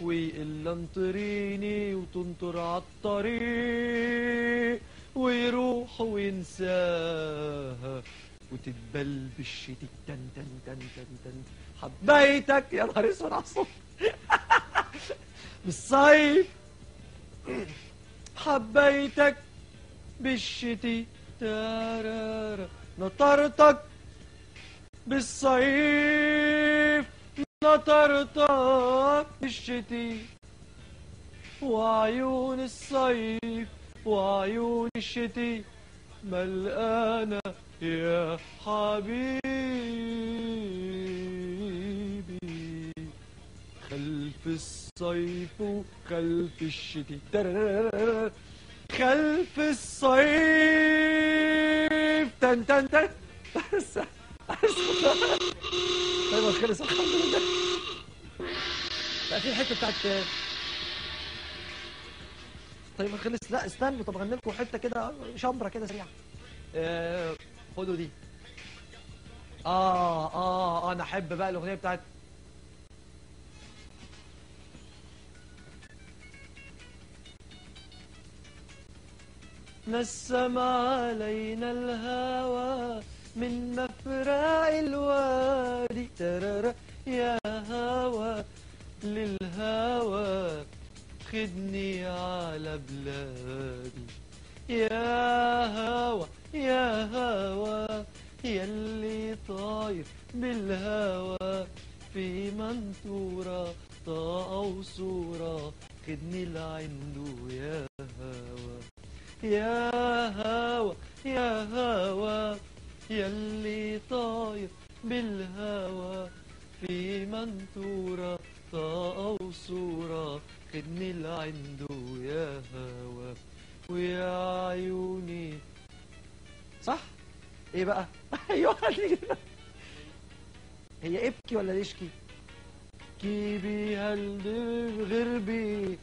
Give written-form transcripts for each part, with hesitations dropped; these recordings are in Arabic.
وإلا انطريني وتنطر عالطريق ويروح وينساها وتتبلبش تن تن تن تن تن. حبيتك يا نهار اسود على الصبح بالصيف، حبيتك بالشتي تارارا، نطرتك بالصيف، نطرتك بالشتي، وعيون الصيف وعيون الشتي ملقانة يا حبيبي، خلف الصيف وخلف الشتي خلف الصيف تن تن تن. طيب خلص الحمد لله. لا في الحته بتاعت طيب خلص. لا استنوا، طب اغني لكم حته كده شمره كده سريعه. خدوا دي. انا احب بقى الاغنيه بتاعت نسم علينا الهوى من مفرق الوادي ترارا، يا هوى للهوى خدني على بلادي، يا هوى يا هوى ياللي طاير بالهوى في منطورة طاقة وصورة خدني لعنده، يا هوى يا هوى يا هوى ياللي طاير بالهوى في منطورة طاقة وصورة خدني لعنده، يا هوى ويا عيوني. صح؟ ايه بقى؟ ايوه هي ابكي ولا يشكي؟ ابكي بيها غربي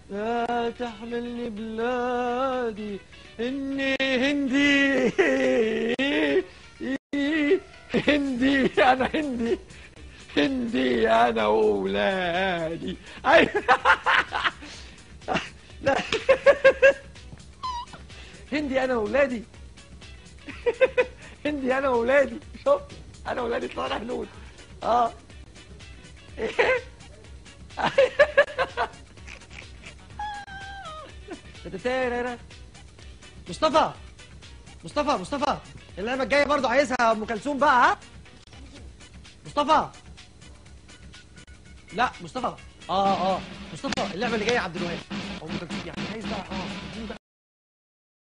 لا تحملني بلادي اني هندي هندي انا هندي هندي انا واولادي. لا هندي انا واولادي هندي انا واولادي. شوف انا واولادي طلعنا هنود. مصطفى مصطفى اللعبه الجايه برضو عايزها ام كلثوم بقى. ها مصطفى؟ لا مصطفى مصطفى اللعبه اللي جايه عبد الوهاب ام كلثوم يعني عايز بقى